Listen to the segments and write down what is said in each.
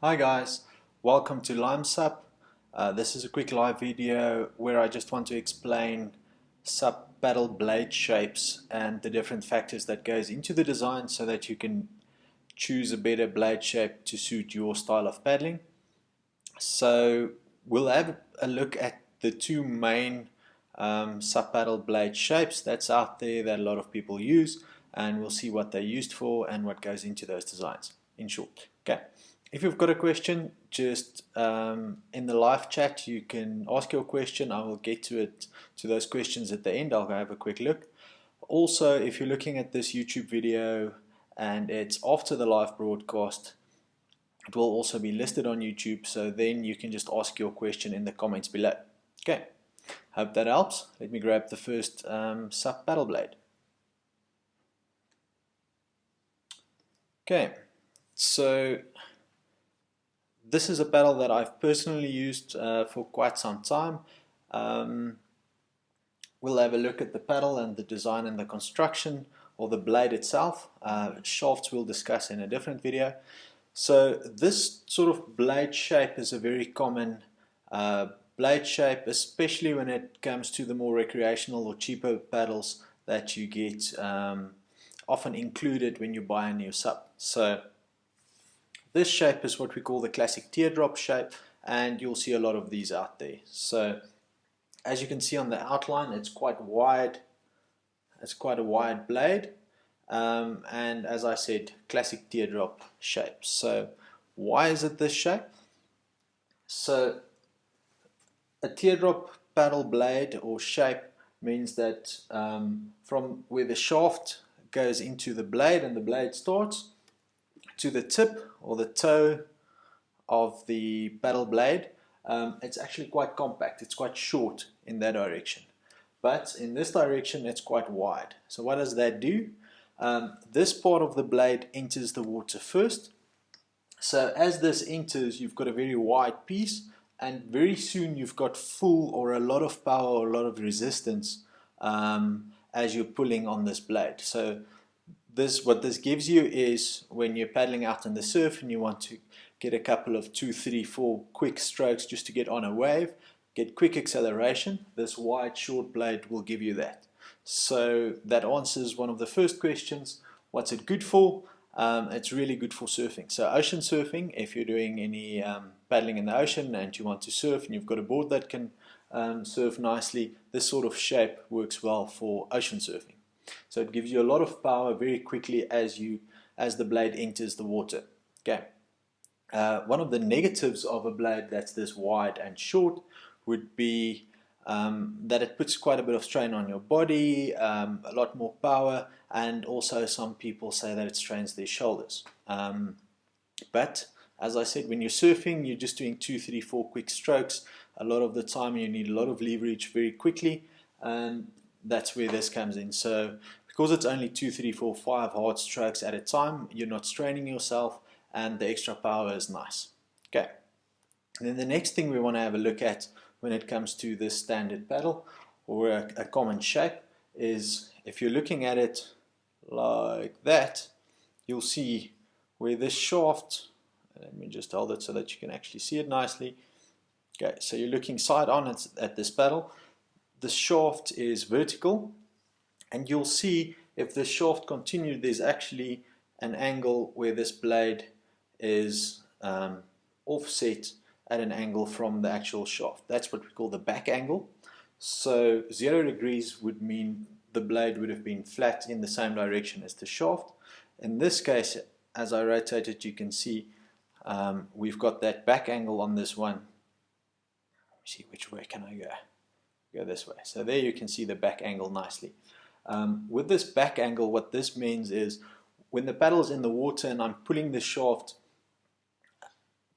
Hi guys, welcome to SUP. This is a quick live video where I just want to explain SUP paddle blade shapes and the different factors that goes into the design so that you can choose a better blade shape to suit your style of paddling. So we'll have a look at the two main SUP paddle blade shapes that's out there that a lot of people use, and we'll see what they're used for and what goes into those designs in short. Okay. If you've got a question, just in the live chat you can ask your question. I will get to those questions at the end. I'll have a quick look. Also, if you're looking at this YouTube video and it's after the live broadcast, it will also be listed on YouTube, so then you can just ask your question in the comments below. Okay, hope that helps. Let me grab the first SUP paddle blade. Okay, so this is a paddle that I've personally used for quite some time. We'll have a look at the paddle and the design and the construction, or the blade itself. Shafts we'll discuss in a different video. So this sort of blade shape is a very common blade shape, especially when it comes to the more recreational or cheaper paddles that you get often included when you buy a new SUP. So this shape is what we call the classic teardrop shape, and you'll see a lot of these out there. So as you can see on the outline, it's quite wide. It's quite a wide blade, and as I said, classic teardrop shape. So why is it this shape? So a teardrop paddle blade or shape means that from where the shaft goes into the blade and the blade starts to the tip or the toe of the paddle blade, it's actually quite compact. It's quite short in that direction, but in this direction it's quite wide. So what does that do? This part of the blade enters the water first. So as this enters, you've got a very wide piece, and very soon you've got full or a lot of power or a lot of resistance as you're pulling on this blade. So what this gives you is when you're paddling out in the surf and you want to get a couple of 2, 3, 4 quick strokes just to get on a wave, get quick acceleration, this wide short blade will give you that. So that answers one of the first questions. What's it good for? It's really good for surfing. So ocean surfing, if you're doing any paddling in the ocean and you want to surf and you've got a board that can surf nicely, this sort of shape works well for ocean surfing. So it gives you a lot of power very quickly as the blade enters the water. Okay. One of the negatives of a blade that's this wide and short would be that it puts quite a bit of strain on your body, a lot more power, and also some people say that it strains their shoulders. But as I said, when you're surfing, you're just doing 2, 3, 4 quick strokes. A lot of the time you need a lot of leverage very quickly, and that's where this comes in. So because it's only 2, 3, 4, 5 hard strokes at a time, you're not straining yourself, and the extra power is nice. Okay. And then the next thing we want to have a look at when it comes to this standard paddle or a common shape is, if you're looking at it like that, you'll see where this shaft, let me just hold it so that you can actually see it nicely. Okay, so you're looking side on at this paddle. The shaft is vertical, and you'll see if the shaft continued, there's actually an angle where this blade is offset at an angle from the actual shaft. That's what we call the back angle. So 0 degrees would mean the blade would have been flat in the same direction as the shaft. In this case, as I rotate it, you can see we've got that back angle on this one. Let me see, which way can I go? Go this way. So there you can see the back angle nicely. With this back angle, what this means is when the paddle's in the water and I'm pulling the shaft,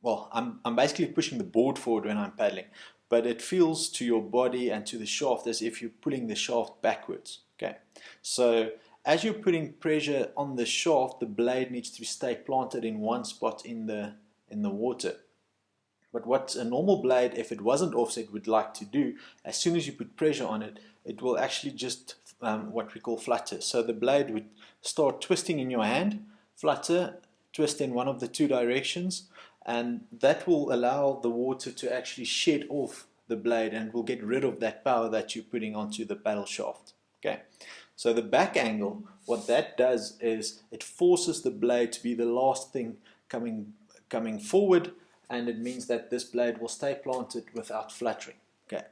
well, I'm basically pushing the board forward when I'm paddling, but it feels to your body and to the shaft as if you're pulling the shaft backwards. Okay, so as you're putting pressure on the shaft, the blade needs to stay planted in one spot in the water. But what a normal blade, if it wasn't offset, would like to do, as soon as you put pressure on it, it will actually just what we call flutter. So the blade would start twisting in your hand, flutter, twist in one of the two directions, and that will allow the water to actually shed off the blade and will get rid of that power that you're putting onto the paddle shaft. Okay, so the back angle, what that does is it forces the blade to be the last thing coming forward, and it means that this blade will stay planted without fluttering. Okay,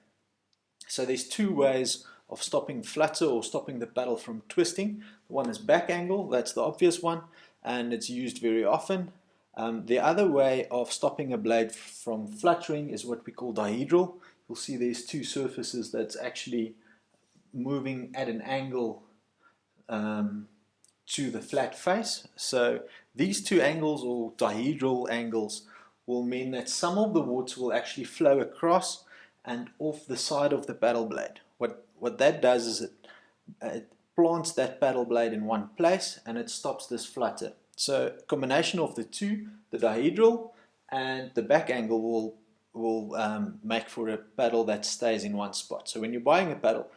so there's two ways of stopping flutter or stopping the paddle from twisting. One is back angle, that's the obvious one, and it's used very often. The other way of stopping a blade from fluttering is what we call dihedral. You'll see there's two surfaces that's actually moving at an angle to the flat face. So these two angles, or dihedral angles, will mean that some of the water will actually flow across and off the side of the paddle blade. What that does is it plants that paddle blade in one place and it stops this flutter. So a combination of the two, the dihedral and the back angle, will make for a paddle that stays in one spot. So when you're buying a paddle,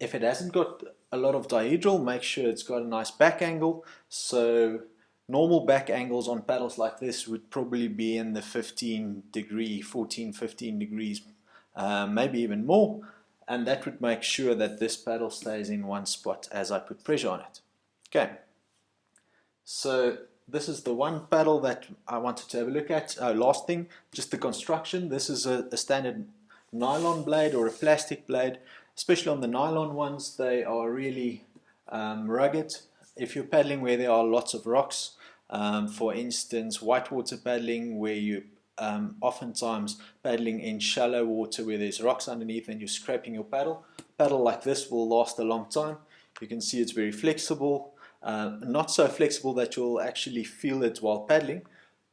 if it hasn't got a lot of dihedral, make sure it's got a nice back angle. So normal back angles on paddles like this would probably be in the 14, 15 degrees, maybe even more, and that would make sure that this paddle stays in one spot as I put pressure on it. Okay, so this is the one paddle that I wanted to have a look at. Last thing, just the construction. This is a standard nylon blade or a plastic blade. Especially on the nylon ones, they are really rugged. If you're paddling where there are lots of rocks, for instance, whitewater paddling, where you oftentimes paddling in shallow water where there's rocks underneath and you're scraping your paddle like this will last a long time. You can see it's very flexible, not so flexible that you'll actually feel it while paddling,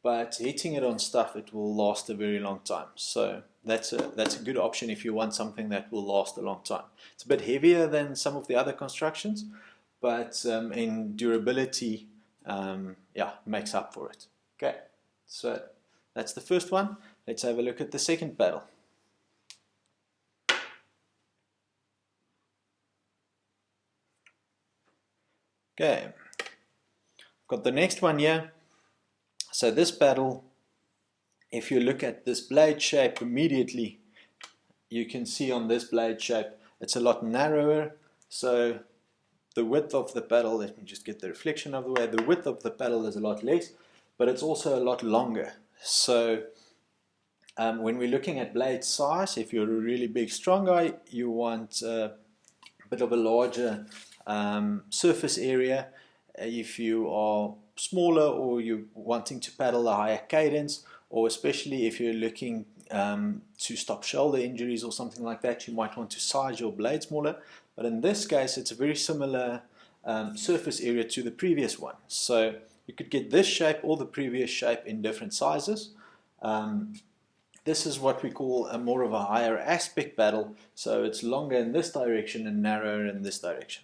but hitting it on stuff, it will last a very long time. So that's a good option if you want something that will last a long time. It's a bit heavier than some of the other constructions, but in durability, yeah, makes up for it. Okay, so that's the first one. Let's have a look at the second paddle. Okay, got the next one here. So this paddle, if you look at this blade shape immediately, you can see on this blade shape it's a lot narrower. So the width of the paddle, let me just get the reflection of the way, the width of the paddle is a lot less, but it's also a lot longer. So when we're looking at blade size, if you're a really big strong guy, you want a bit of a larger surface area. If you are smaller or you're wanting to paddle a higher cadence, or especially if you're looking to stop shoulder injuries or something like that, you might want to size your blade smaller. But in this case, it's a very similar surface area to the previous one. So you could get this shape or the previous shape in different sizes. This is what we call a more of a higher aspect paddle. So it's longer in this direction and narrower in this direction.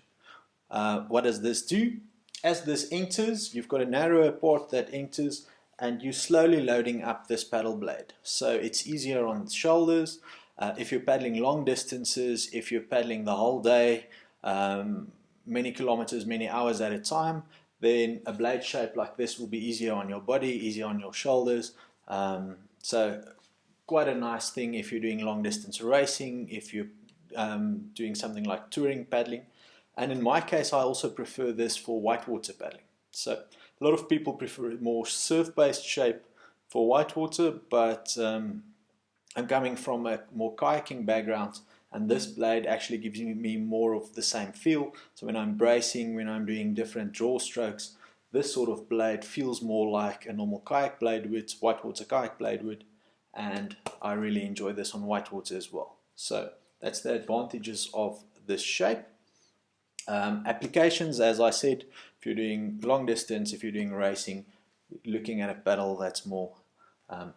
What does this do? As this enters, you've got a narrower part that enters, and you're slowly loading up this paddle blade. So it's easier on the shoulders. If you're paddling long distances, if you're paddling the whole day, many kilometers, many hours at a time, then a blade shape like this will be easier on your body, easier on your shoulders. So quite a nice thing if you're doing long distance racing, if you're doing something like touring paddling. And in my case, I also prefer this for whitewater paddling. So a lot of people prefer a more surf-based shape for whitewater, but I'm coming from a more kayaking background, and this blade actually gives me more of the same feel. So when I'm bracing, when I'm doing different draw strokes, this sort of blade feels more like a normal kayak blade would, whitewater kayak blade would, and I really enjoy this on whitewater as well. So that's the advantages of this shape. Applications, as I said, if you're doing long distance, if you're doing racing, looking at a paddle that's more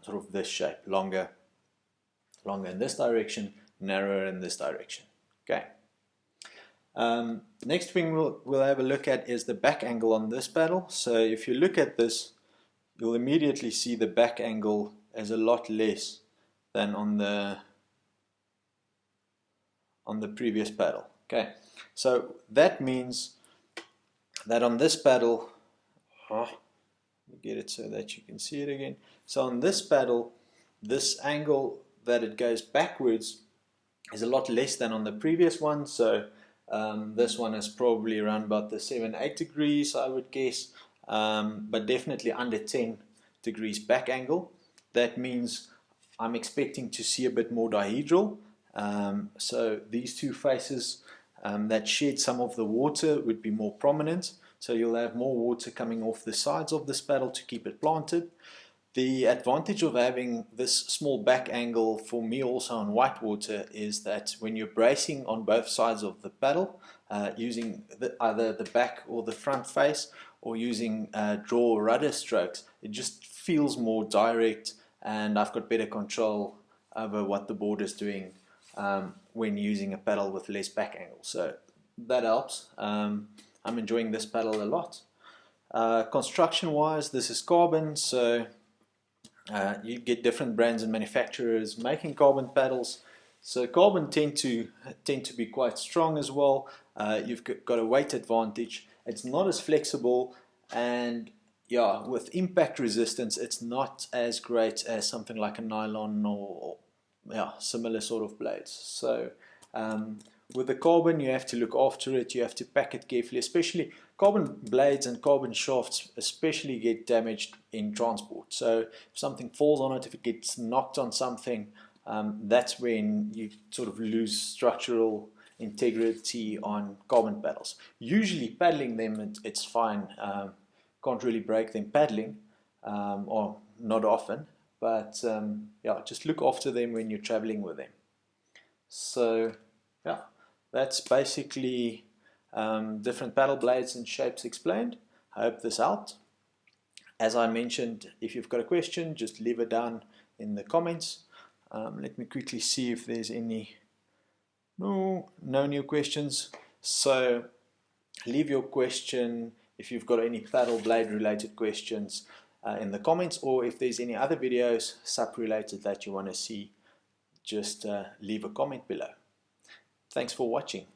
sort of this shape, longer in this direction, narrower in this direction. Okay. Next thing we'll have a look at is the back angle on this paddle. So if you look at this, you'll immediately see the back angle is a lot less than on the previous paddle. Okay. So that means that on this paddle, Get it so that you can see it again. So on this paddle, this angle that it goes backwards is a lot less than on the previous one. So this one is probably around about the 7-8 degrees, I would guess, but definitely under 10 degrees back angle. That means I'm expecting to see a bit more dihedral. So these two faces that shed some of the water would be more prominent. So you'll have more water coming off the sides of this paddle to keep it planted. The advantage of having this small back angle for me also on whitewater is that when you're bracing on both sides of the paddle, using either the back or the front face, or using draw or rudder strokes, it just feels more direct, and I've got better control over what the board is doing when using a paddle with less back angle. So that helps. I'm enjoying this paddle a lot. Construction wise, this is carbon, so you get different brands and manufacturers making carbon paddles. So carbon tend to be quite strong as well. You've got a weight advantage. It's not as flexible, and yeah, with impact resistance, it's not as great as something like a nylon or yeah, similar sort of blades. So with the carbon, you have to look after it, you have to pack it carefully, especially carbon blades and carbon shafts especially get damaged in transport. So if something falls on it, if it gets knocked on something, that's when you sort of lose structural integrity on carbon paddles. Usually paddling them, it's fine. Can't really break them paddling, or not often, but yeah, just look after them when you're traveling with them. So yeah, that's basically different paddle blades and shapes explained. I hope this helped. As I mentioned, if you've got a question, just leave it down in the comments. Let me quickly see if there's any. No new questions. So leave your question if you've got any paddle blade related questions in the comments, or if there's any other videos SUP related that you want to see, just leave a comment below. Thanks for watching.